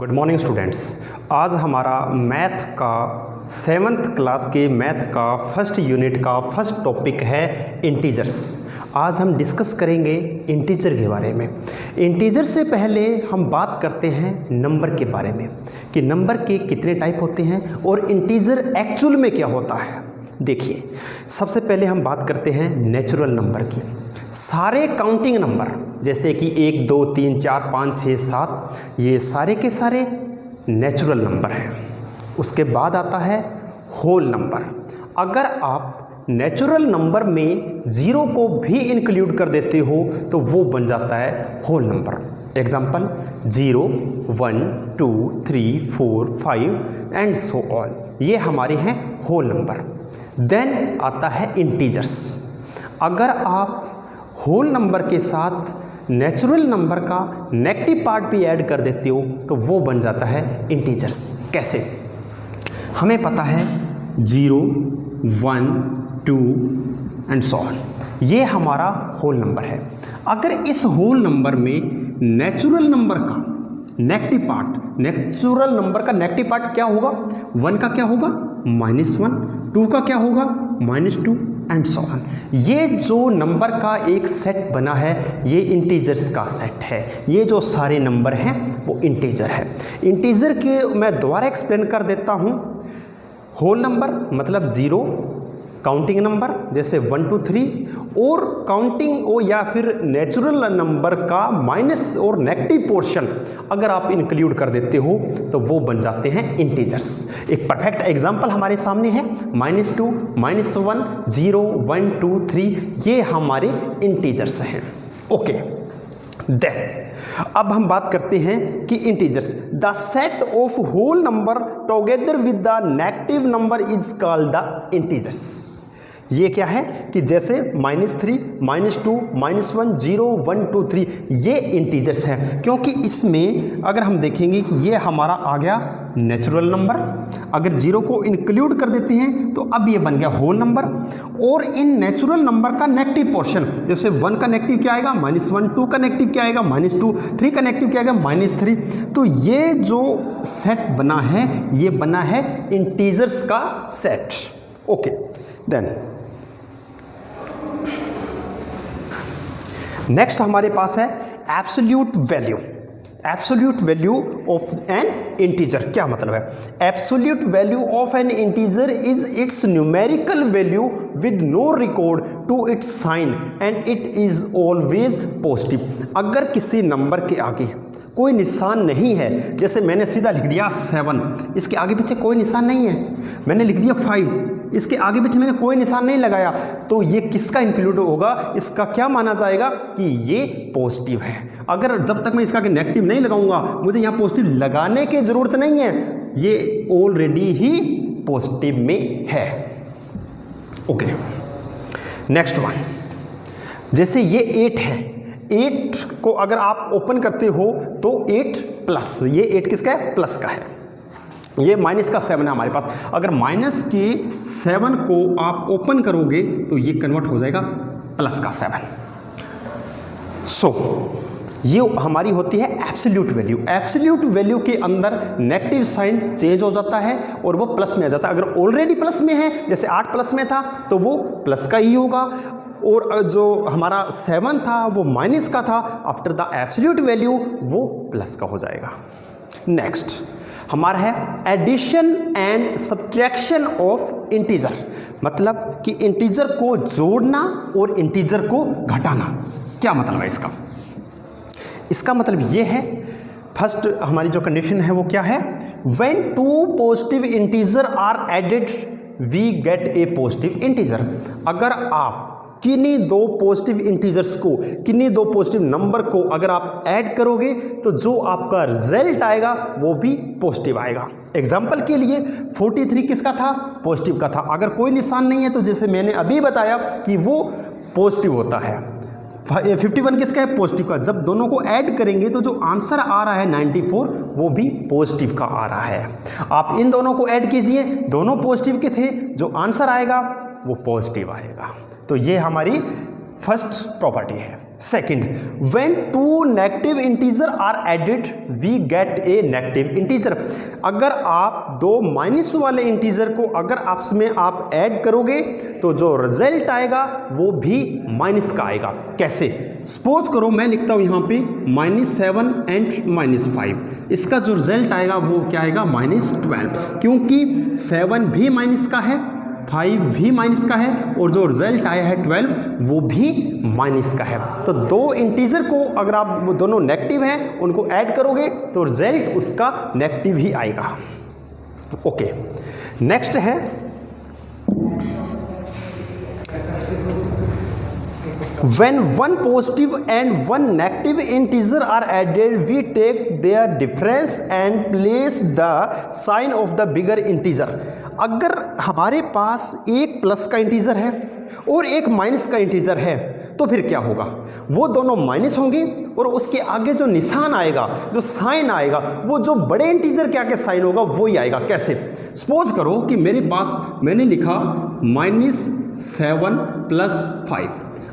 Good morning students. आज हमारा math का 7th क्लास के मैथ का फर्स्ट यूनिट का फर्स्ट टॉपिक है इंटीजर्स। आज हम डिस्कस करेंगे इंटीजर के बारे में। इंटीजर से पहले हम बात करते हैं नंबर के बारे में कि नंबर के कितने टाइप होते हैं और इंटीजर एक्चुअल में क्या होता है। देखिए, सबसे पहले हम बात करते हैं नेचुरल नंबर की। सारे काउंटिंग नंबर जैसे कि 1 2 3 4 5 6 7 ये सारे के सारे नेचुरल नंबर हैं। उसके बाद आता है होल नंबर। अगर आप नेचुरल नंबर में 0 को भी इंक्लूड कर देते हो तो वो बन जाता है whole number. Example 0 1 2 3 4 5 and so on, ये हमारे हैं होल नंबर। देन आता है इंटीजर्स। अगर आप होल नंबर के साथ नेचुरल नंबर का नेगेटिव पार्ट भी ऐड कर देते हो तो वो बन जाता है इंटीजर्स। कैसे? हमें पता है 0 1 2 एंड सो ऑन, ये हमारा होल नंबर है। अगर इस होल नंबर में नेचुरल नंबर का नेगेटिव पार्ट, नेचुरल नंबर का नेगेटिव पार्ट क्या होगा? 1 का क्या होगा? -1, 2 का क्या होगा? -2 एंड सो ऑन। ये जो नंबर का एक सेट बना है ये इंटीजर्स का सेट है। ये जो सारे नंबर हैं वो इंटीजर है। इंटीजर के मैं दोबारा एक्सप्लेन कर देता हूँ। होल नंबर मतलब 0, काउंटिंग नंबर जैसे 1 2 3, और काउंटिंग ओ या फिर नेचुरल नंबर का माइनस और नेगेटिव पोर्शन अगर आप इंक्लूड कर देते हो तो वो बन जाते हैं इंटीजर्स। एक परफेक्ट एग्जांपल हमारे सामने है -2 -1 0 1 2 3, ये हमारे इंटीजर्स हैं। ओके, देन अब हम बात करते हैं कि integers, the set of whole number together with the negative number is called the integers. ये क्या है कि जैसे -3 -2 -1 0 1 2 3, ये इंटीजर्स हैं क्योंकि इसमें अगर हम देखेंगे कि ये हमारा आ गया नेचुरल नंबर। अगर 0 को इंक्लूड कर देते हैं तो अब ये बन गया होल नंबर। और इन नेचुरल नंबर का नेगेटिव पोर्शन जैसे 1 का नेगेटिव क्या आएगा? -1, 2 का नेगेटिव क्या आएगा? -2, 3 का नेगेटिव क्या आएगा? -3। तो ये जो सेट बना है ये बना है इंटीजर्स का सेट। ओके, देन नेक्स्ट हमारे पास है absolute value. Absolute value of an integer क्या मतलब है? Absolute value of an integer is its numerical value with no regard to its sign and it is always positive. अगर किसी number के आगे कोई निशान नहीं है, जैसे मैंने सीधा लिख दिया 7, इसके आगे पीछे कोई निशान नहीं है, मैंने लिख दिया 5, इसके आगे पीछे मैंने कोई निशान नहीं लगाया, तो ये किसका इंक्लूड होगा? इसका क्या माना जाएगा कि ये पॉजिटिव है। अगर जब तक मैं इसका नेगेटिव नहीं लगाऊंगा, मुझे यहाँ पॉजिटिव लगाने की जरूरत नहीं है, ये ऑलरेडी ही पॉजिटिव में है। ओके, नेक्स्ट वन, जैसे ये 8 है, 8 को अगर आप ओपन करते हो तो 8 प्लस, ये 8 किसका है? प्लस का है। ये -7 है हमारे पास। अगर -7 को आप ओपन करोगे तो ये कन्वर्ट हो जाएगा +7। सो ये हमारी होती है एब्सोल्यूट वैल्यू। एब्सोल्यूट वैल्यू के अंदर नेगेटिव साइन चेंज हो जाता है और वो प्लस में आ जाता है। अगर ऑलरेडी प्लस में है, जैसे 8 प्लस में था तो वो प्लस का ही होगा, और जो हमारा 7 था वो माइनस का था। आफ्टर द एब्सोल्यूट वैल्यू वो प्लस का हो जाएगा। नेक्स्ट हमारा है addition and subtraction of integer, मतलब कि इंटीजर को जोड़ना और इंटीजर को घटाना। क्या मतलब है इसका? इसका मतलब ये है, फर्स्ट हमारी जो कंडीशन है वो क्या है? When 2 positive integer are added we get a positive integer. अगर आप किन्हीं 2 पॉजिटिव इंटीजर्स को, किन्हीं 2 पॉजिटिव नंबर को अगर आप ऐड करोगे तो जो आपका रिजल्ट आएगा वो भी पॉजिटिव आएगा। एग्जाम्पल के लिए 43 किसका था? पॉजिटिव का था। अगर कोई निशान नहीं है तो जैसे मैंने अभी बताया कि वो पॉजिटिव होता है। 51 किसका है? पॉजिटिव का। जब दोनों को ऐड करेंगे तो जो आंसर आ रहा है 94 वो भी पॉजिटिव का आ रहा है। आप इन दोनों को ऐड कीजिए, दोनों पॉजिटिव के थे, जो आंसर आएगा वो पॉजिटिव आएगा। तो ये हमारी फर्स्ट प्रॉपर्टी है। Second, when two negative integer are added we get a negative integer. अगर आप दो माइनस वाले इंटीजर को अगर आपस में आप ऐड करोगे तो जो रिजल्ट आएगा वो भी माइनस का आएगा। कैसे? सपोज करो मैं लिखता हूं यहां पे -7 एंड -5, इसका जो रिजल्ट आएगा वो क्या आएगा? -12, क्योंकि 7 भी माइनस का है, 5 भी माइनस का है और जो रिजल्ट आया है 12 वो भी माइनस का है। तो दो इंटीजर को अगर आप वो दोनों नेगेटिव हैं उनको ऐड करोगे तो रिजल्ट उसका नेगेटिव ही आएगा। ओके, नेक्स्ट है when one positive and one negative integer are added we take their difference and place the sign of the bigger integer। अगर हमारे पास एक प्लस का इंटीजर है और एक माइनस का इंटीजर है तो फिर क्या होगा? वो दोनों माइनस होंगे और उसके आगे जो निशान आएगा, जो साइन आएगा, वो जो बड़े इंटीजर के आगे साइन होगा वही आएगा। कैसे? सपोज करो कि मेरे पास मैंने लिखा -7 + 5।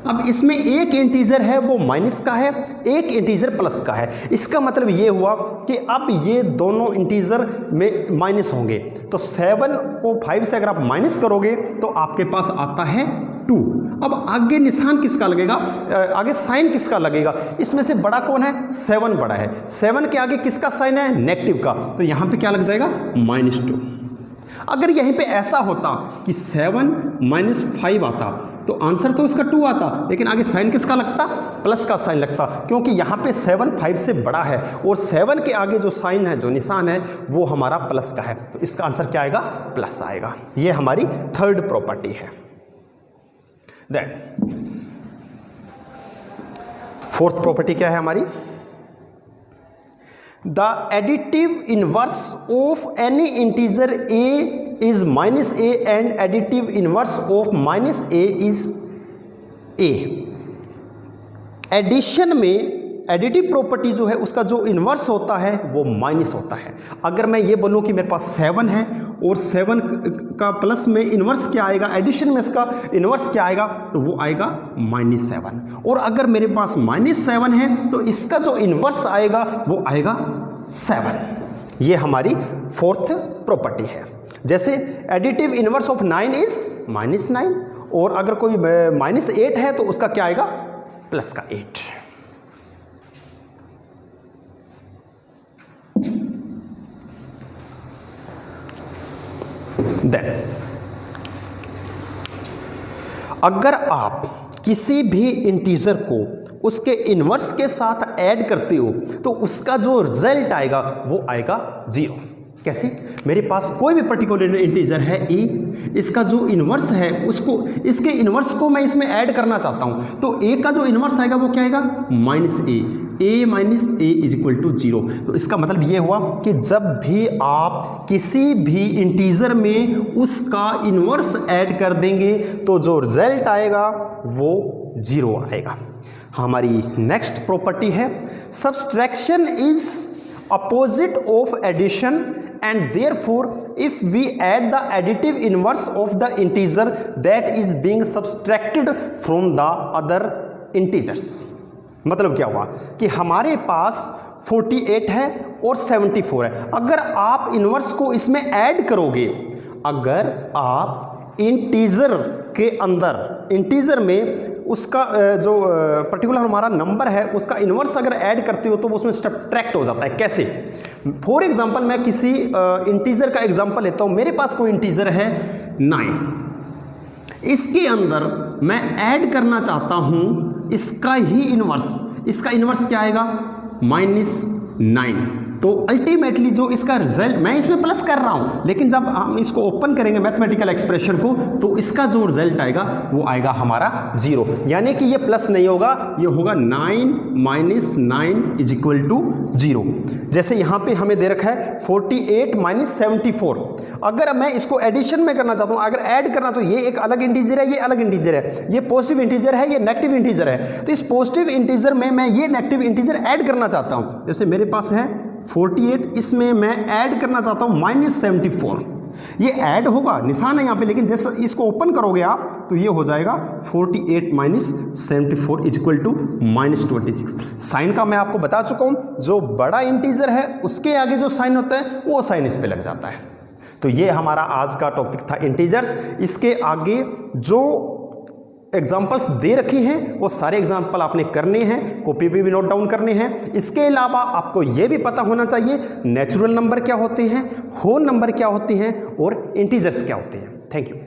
अब इसमें एक इंटीजर है वो माइनस का है, एक इंटीजर प्लस का है। इसका मतलब ये हुआ कि अब ये दोनों इंटीजर में माइनस होंगे। तो 7 को 5 से अगर आप माइनस करोगे तो आपके पास आता है 2। अब आगे निशान किसका लगेगा? आगे साइन किसका लगेगा? इसमें से बड़ा कौन है? 7 बड़ा है। 7 के आगे किसका साइन है? नेगेटिव का। तो यहां पे क्या लग जाएगा? -2। अगर यहीं पे ऐसा होता कि 7 - 5 आता तो आंसर तो इसका 2 आता, लेकिन आगे साइन किसका लगता? प्लस का साइन लगता, क्योंकि यहाँ पे 7 5 से बड़ा है और 7 के आगे जो साइन है, जो निशान है, वो हमारा प्लस का है। तो इसका आंसर क्या आएगा? प्लस आएगा। ये हमारी थर्ड प्रॉपर्टी है। देन फोर्थ प्रॉपर्टी क्या है हमारी? The additive inverse of any integer a is -a and additive inverse of -a is a। Addition में एडिटिव प्रॉपर्टी जो है उसका जो इन्वर्स होता है वो माइनस होता है। अगर मैं ये बोलूँ कि मेरे पास 7 है और 7 का प्लस में इन्वर्स क्या आएगा, एडिशन में इसका इन्वर्स क्या आएगा, तो वो आएगा -7। और अगर मेरे पास -7 है तो इसका जो इन्वर्स आएगा वो आएगा 7। ये हमारी फोर्थ प्रॉपर्टी है। जैसे एडिटिव इन्वर्स ऑफ 9 इज -9, और अगर कोई -8 है तो उसका क्या आएगा? प्लस का 8। देन अगर आप किसी भी इंटीजर को उसके इन्वर्स के साथ ऐड करते हो तो उसका जो रिजल्ट आएगा वो आएगा 0। कैसे? मेरे पास कोई भी पर्टिकुलर इंटीजर है a, इसका जो इन्वर्स है उसको, इसके इन्वर्स को मैं इसमें ऐड करना चाहता हूं तो a का जो इन्वर्स आएगा वो क्या आएगा? -a = 0। तो इसका मतलब ये हुआ कि जब भी आप किसी भी इंटीजर में उसका इन्वर्स ऐड कर देंगे तो जो रिजल्ट आएगा वो 0 आएगा। हमारी नेक्स्ट प्रॉपर्टी है subtraction is opposite of addition and therefore if we add the additive inverse of the integer that is being subtracted from the other integers। मतलब क्या हुआ कि हमारे पास 48 है और 74 है। अगर आप इन्वर्स को इसमें ऐड करोगे, अगर आप इंटीजर के अंदर, इंटीजर में उसका जो पर्टिकुलर हमारा नंबर है उसका इन्वर्स अगर ऐड करते हो तो वो उसमें सब्ट्रैक्ट हो जाता है। कैसे? फॉर एग्जांपल मैं किसी इंटीजर का एग्जांपल लेता हूं। मेरे पास कोई इंटीजर है 9, इसके अंदर मैं ऐड करना चाहता हूं इसका ही इन्वर्स। इसका इन्वर्स क्या आएगा? -9। तो अल्टीमेटली जो इसका रिजल्ट, मैं इसमें प्लस कर रहा हूं लेकिन जब हम इसको ओपन करेंगे मैथमेटिकल एक्सप्रेशन को तो इसका जो रिजल्ट आएगा वो आएगा हमारा 0। यानी कि ये प्लस नहीं होगा, ये होगा 9 - 9 = 0। जैसे यहाँ पे हमें दे रखा है 48 - 74। अगर मैं इसको एडिशन में करना चाहता हूँ, अगर ऐड करना चाहूँ, ये एक अलग इंटीजर है, ये अलग इंटीजर है, ये पॉजिटिव इंटीजर है, ये नेगेटिव इंटीजर है, तो इस पॉजिटिव इंटीजर में मैं ये नेगेटिव इंटीजर ऐड करना चाहता हूँ। जैसे मेरे पास है 48, इसमें मैं ऐड करना चाहता हूँ -74। ये ऐड होगा, निशान है यहाँ पे, लेकिन जैसे इसको ओपन करोगे आप तो ये हो जाएगा 48 माइनस 74 इक्वल टू -26। साइन का मैं आपको बता चुका हूँ, जो बड़ा इंटीजर है उसके आगे जो साइन होता है वो साइन इस पे लग जाता है। तो ये हमारा आज का टॉपिक था इंटीजर्स। इसके आगे जो एग्जाम्पल्स दे रखे हैं वो सारे एग्जाम्पल आपने करने हैं, कॉपी पे भी नोट डाउन करने हैं। इसके अलावा आपको ये भी पता होना चाहिए नेचुरल नंबर क्या होते हैं, होल नंबर क्या होते हैं और इंटीजर्स क्या होते हैं। Thank you.